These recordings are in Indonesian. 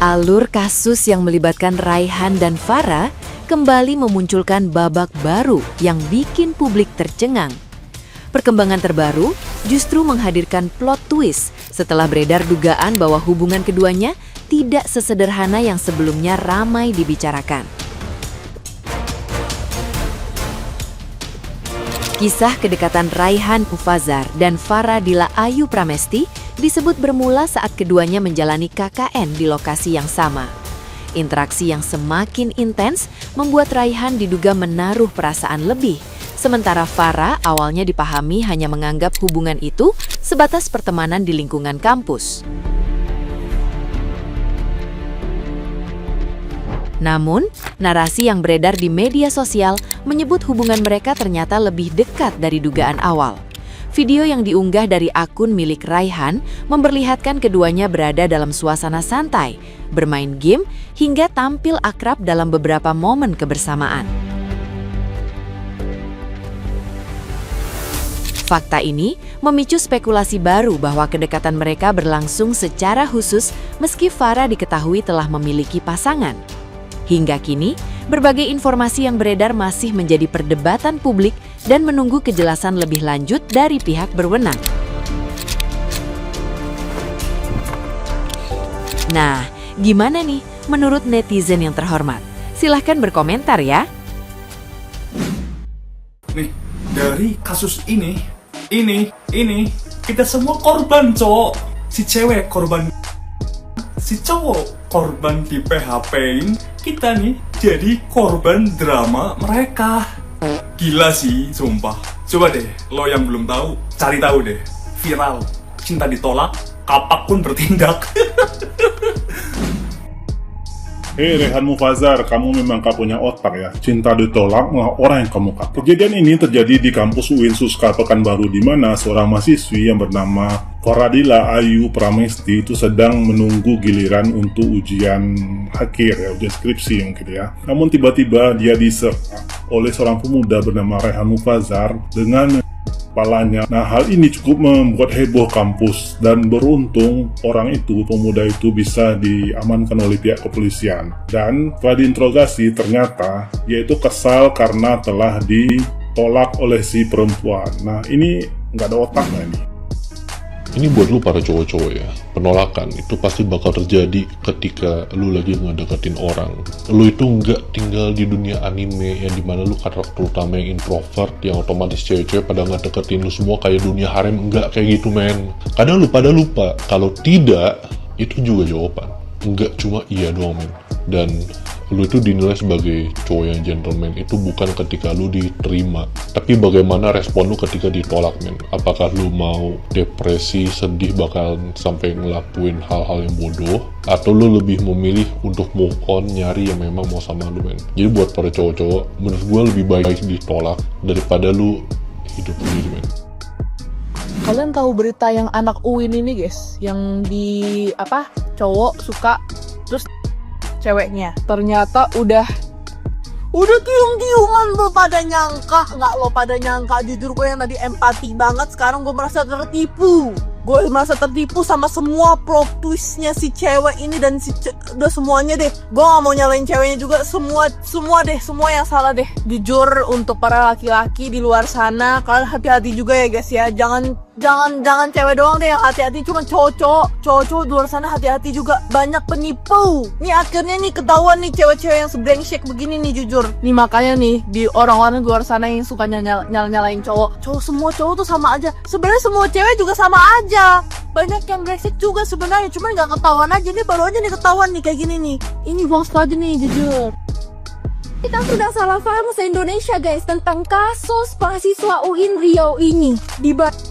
Alur kasus yang melibatkan Raihan dan Farah kembali memunculkan babak baru yang bikin publik tercengang. Perkembangan terbaru justru menghadirkan plot twist setelah beredar dugaan bahwa hubungan keduanya tidak sesederhana yang sebelumnya ramai dibicarakan. Kisah kedekatan Raihan Mufazar dan Faradila Ayu Pramesti disebut bermula saat keduanya menjalani KKN di lokasi yang sama. Interaksi yang semakin intens membuat Raihan diduga menaruh perasaan lebih, sementara Farah awalnya dipahami hanya menganggap hubungan itu sebatas pertemanan di lingkungan kampus. Namun, narasi yang beredar di media sosial menyebut hubungan mereka ternyata lebih dekat dari dugaan awal. Video yang diunggah dari akun milik Raihan memperlihatkan keduanya berada dalam suasana santai, bermain game, hingga tampil akrab dalam beberapa momen kebersamaan. Fakta ini memicu spekulasi baru bahwa kedekatan mereka berlangsung secara khusus meski Farah diketahui telah memiliki pasangan. Hingga kini, berbagai informasi yang beredar masih menjadi perdebatan publik dan menunggu kejelasan lebih lanjut dari pihak berwenang. Nah, gimana nih menurut netizen yang terhormat? Silahkan berkomentar ya. Nih, dari kasus ini, kita semua korban, cowok. Si cewek korban, si cowok korban di PHP-in, kita nih jadi korban drama mereka. Gila sih, sumpah. Coba deh, lo yang belum tahu, cari tahu deh. Viral, cinta ditolak, kapak pun bertindak. Hei Raihan Mufazar, kamu memang gak punya otak ya. Cinta ditolak malah orang yang kamu kapak. Kejadian ini terjadi di kampus UIN Suska Pekanbaru, di mana seorang mahasiswi yang bernama Faradila Ayu Pramesti itu sedang menunggu giliran untuk ujian akhir ya, ujian skripsi mungkin ya. Namun tiba-tiba dia diserang oleh seorang pemuda bernama Raihan Mufazar dengan kepalanya. Nah, hal ini cukup membuat heboh kampus dan beruntung pemuda itu bisa diamankan oleh pihak kepolisian. Dan setelah diinterogasi ternyata dia itu kesal karena telah ditolak oleh si perempuan. Nah, ini nggak ada otaknya nih. Ini buat lu para cowok-cowok ya, penolakan itu pasti bakal terjadi ketika lu lagi ngedeketin orang. Lu itu nggak tinggal di dunia anime yang dimana lu karakter utama yang introvert, yang otomatis cewek-cewek pada ngedeketin lu semua kayak dunia harem. Nggak kayak gitu men. Kadang lu pada lupa, kalau tidak, itu juga jawaban. Nggak cuma iya doang men. Dan lu itu dinilai sebagai cowok yang gentleman itu bukan ketika lu diterima, tapi bagaimana respon lu ketika ditolak men. Apakah lu mau depresi, sedih, bakal sampai ngelakuin hal-hal yang bodoh, atau lu lebih memilih untuk move on, nyari yang memang mau sama lu men. Jadi buat para cowok-cowok, menurut gue lebih baik ditolak daripada lu hidup sendiri men. Kalian tahu berita yang anak UIN ini guys, yang di cowok suka terus ceweknya ternyata udah cium-ciuman. Lo pada nyangka nggak? Lo pada nyangka? Jujur gue yang tadi empati banget, sekarang gue merasa tertipu. Gue merasa tertipu sama semua plot twistnya si cewek ini dan udah semuanya deh. Gue gak mau nyalain ceweknya juga, semua yang salah deh. Jujur untuk para laki-laki di luar sana, kalian hati-hati juga ya guys ya. Jangan cewek doang deh yang hati-hati, cuma cowok di luar sana hati-hati juga, banyak penipu. Nih akhirnya nih ketahuan nih cewek-cewek yang sebrengsek begini nih, jujur. Nih makanya nih di orang-orang di luar sana yang suka nyalain cowok, semua cowok tuh sama aja. Sebenarnya semua cewek juga sama aja. Banyak yang brengsek juga sebenarnya, cuma nggak ketahuan aja. Nih baru aja nih ketahuan nih kayak gini nih. Ini box aja nih, jujur. Kita sudah salah paham se-Indonesia guys tentang kasus mahasiswa UIN Riau ini.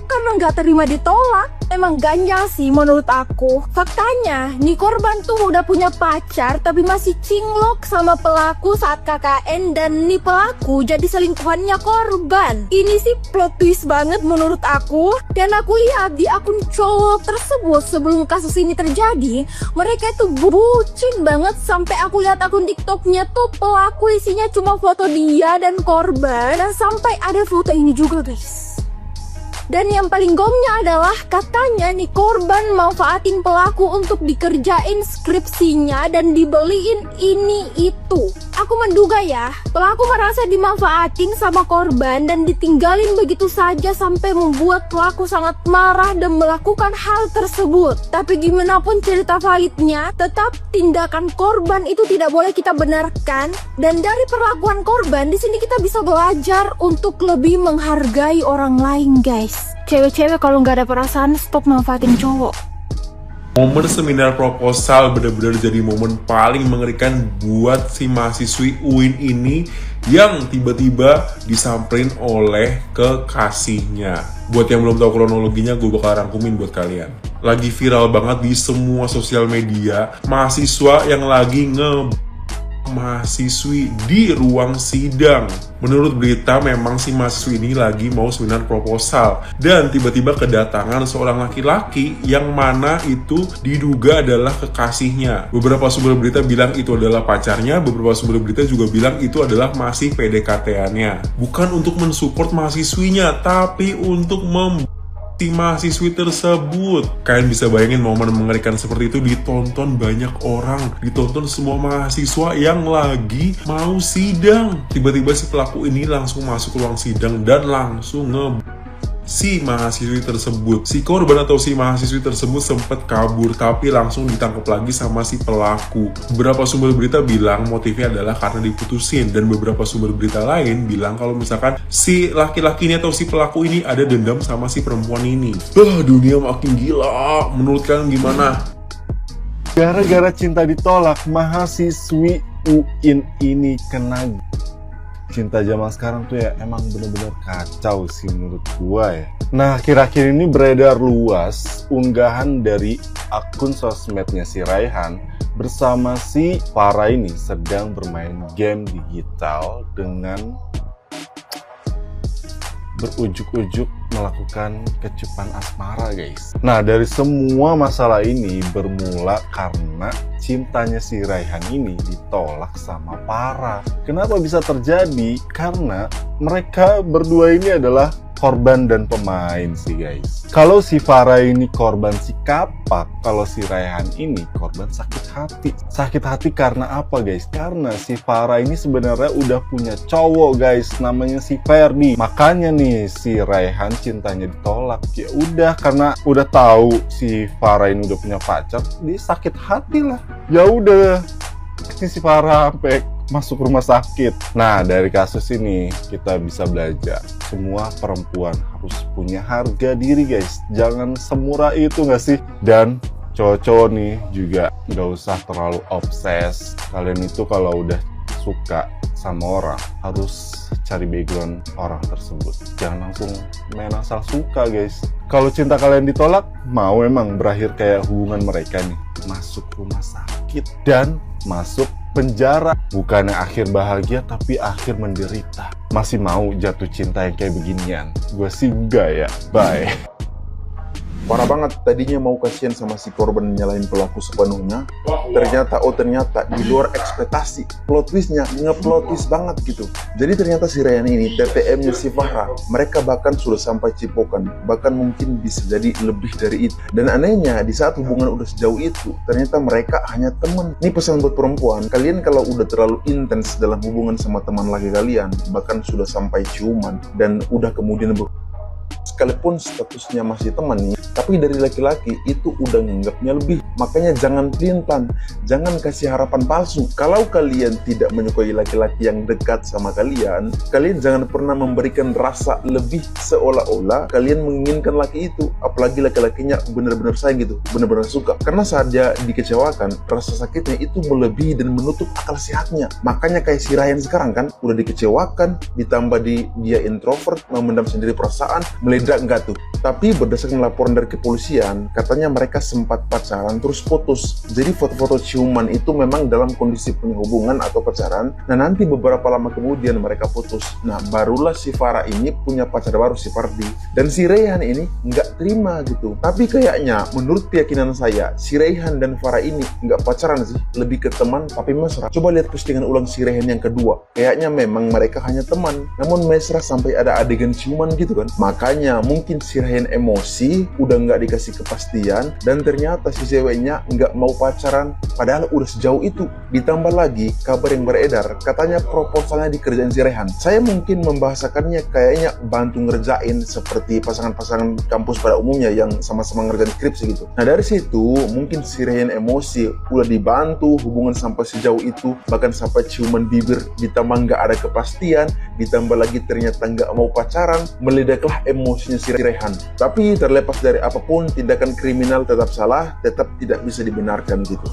Karena nggak terima ditolak. Emang ganjal sih menurut aku. Faktanya, nih korban tuh udah punya pacar tapi masih cinglok sama pelaku saat KKN, dan nih pelaku jadi selingkuhannya korban. Ini sih plot twist banget menurut aku. Dan aku lihat di akun cowok tersebut sebelum kasus ini terjadi, mereka itu bucin banget sampai aku lihat akun TikToknya tuh pelaku isinya cuma foto dia dan korban, dan sampai ada foto ini juga guys. Dan yang paling gomnya adalah katanya nih korban manfaatin pelaku untuk dikerjain skripsinya dan dibeliin ini itu. Aku menduga ya, pelaku merasa dimanfaatin sama korban dan ditinggalin begitu saja sampai membuat pelaku sangat marah dan melakukan hal tersebut. Tapi gimana pun cerita validnya, tetap tindakan korban itu tidak boleh kita benarkan. Dan dari perlakuan korban, di sini kita bisa belajar untuk lebih menghargai orang lain, guys. Cewek-cewek kalau nggak ada perasaan, stop manfaatin cowok. Momen seminar proposal benar-benar jadi momen paling mengerikan buat si mahasiswi UIN ini yang tiba-tiba disamperin oleh kekasihnya. Buat yang belum tahu kronologinya, gue bakal rangkumin buat kalian. Lagi viral banget di semua sosial media, mahasiswa yang lagi mahasiswi di ruang sidang. Menurut berita memang si mahasiswi ini lagi mau seminar proposal dan tiba-tiba kedatangan seorang laki-laki yang mana itu diduga adalah kekasihnya. Beberapa sumber berita bilang itu adalah pacarnya, beberapa sumber berita juga bilang itu adalah masih PDKT-annya. Bukan untuk mensupport mahasiswinya, tapi untuk si mahasiswi tersebut. Kalian bisa bayangin momen mengerikan seperti itu ditonton banyak orang, ditonton semua mahasiswa yang lagi mau sidang. Tiba-tiba si pelaku ini langsung masuk ke ruang sidang dan langsung si mahasiswi tersebut. Si korban atau si mahasiswi tersebut sempat kabur tapi langsung ditangkap lagi sama si pelaku. Beberapa sumber berita bilang motifnya adalah karena diputusin, dan beberapa sumber berita lain bilang kalau misalkan si laki-laki ini atau si pelaku ini ada dendam sama si perempuan ini. Dunia makin gila. Menurut kalian gimana? Gara-gara cinta ditolak, mahasiswi UIN ini kena. Cinta zaman sekarang tuh ya emang bener-bener kacau sih menurut gua ya. Nah, akhir-akhir ini beredar luas unggahan dari akun sosmednya si Raihan bersama si Farah ini sedang bermain game digital dengan berujuk-ujuk melakukan kecupan asmara, guys. Nah, dari semua masalah ini bermula karena cintanya si Raihan ini ditolak sama Farah. Kenapa bisa terjadi? Karena mereka berdua ini adalah korban dan pemain sih, guys. Kalau si Farah ini korban si kapak, kalau si Raihan ini korban sakit hati. Sakit hati karena apa, guys? Karena si Farah ini sebenarnya udah punya cowok, guys, namanya si Ferdi. Makanya nih si Raihan cintanya ditolak. Ya udah, karena udah tahu si Farah ini udah punya pacar, dia sakit hati lah. Ya udah, si Farah sampai masuk rumah sakit. Nah, dari kasus ini kita bisa belajar semua perempuan harus punya harga diri, guys. Jangan semurah itu nggak sih? Dan cowok-cowok nih juga nggak usah terlalu obses. Kalian itu kalau udah suka sama orang harus cari background orang tersebut. Jangan langsung main asal suka, guys. Kalau cinta kalian ditolak, mau emang berakhir kayak hubungan mereka nih, masuk rumah sakit dan masuk penjara. Bukannya akhir bahagia, tapi akhir menderita. Masih mau jatuh cinta yang kayak beginian? Gue sih enggak ya. Bye. Parah banget, tadinya mau kasihan sama si korban nyalain pelaku sepenuhnya. Ternyata di luar ekspektasi. Plot twistnya nge-plot twist banget gitu. Jadi ternyata si Raihan ini, TTM-nya si Farah, mereka bahkan sudah sampai cipokan. Bahkan mungkin bisa jadi lebih dari itu. Dan anehnya, di saat hubungan udah sejauh itu, ternyata mereka hanya teman. Ini pesan buat perempuan, kalian kalau udah terlalu intens dalam hubungan sama teman laki kalian, bahkan sudah sampai ciuman, dan udah kemudian sekalipun statusnya masih teman nih, tapi dari laki-laki itu udah nganggapnya lebih. Makanya jangan pelintan, jangan kasih harapan palsu. Kalau kalian tidak menyukai laki-laki yang dekat sama kalian, kalian jangan pernah memberikan rasa lebih seolah-olah kalian menginginkan laki itu, apalagi laki-lakinya benar-benar sayang gitu, benar-benar suka. Karena saat dia dikecewakan, rasa sakitnya itu melebihi dan menutup akal sehatnya. Makanya kayak si Raihan sekarang kan, udah dikecewakan, ditambah dia introvert, memendam sendiri perasaan, meledak enggak tuh. Tapi berdasarkan laporan dari kepolisian, katanya mereka sempat pacaran terus putus. Jadi foto-foto ciuman itu memang dalam kondisi punya hubungan atau pacaran. Nah, nanti beberapa lama kemudian mereka putus. Nah, barulah si Farah ini punya pacar baru, si Ferdi. Dan si Raihan ini nggak terima gitu. Tapi kayaknya menurut keyakinan saya, si Raihan dan Farah ini nggak pacaran sih, lebih ke teman tapi mesra. Coba lihat postingan ulang si Raihan yang kedua. Kayaknya memang mereka hanya teman, namun mesra sampai ada adegan ciuman gitu kan. Makanya Makanya mungkin si Rayhan emosi, udah nggak dikasih kepastian, dan ternyata si ceweknya nggak mau pacaran, padahal udah sejauh itu. Ditambah lagi kabar yang beredar, katanya proposalnya dikerjain si Rayhan. Saya mungkin membahasakannya kayaknya bantu ngerjain seperti pasangan-pasangan kampus pada umumnya yang sama-sama ngerjain skripsi gitu. Nah dari situ mungkin si Rayhan emosi, udah dibantu hubungan sampai sejauh itu, bahkan sampai ciuman bibir, ditambah nggak ada kepastian, ditambah lagi ternyata nggak mau pacaran, meledaklah emosinya si Rayhan. Tapi terlepas dari apapun, tindakan kriminal tetap salah, tetap tidak bisa dibenarkan gitu.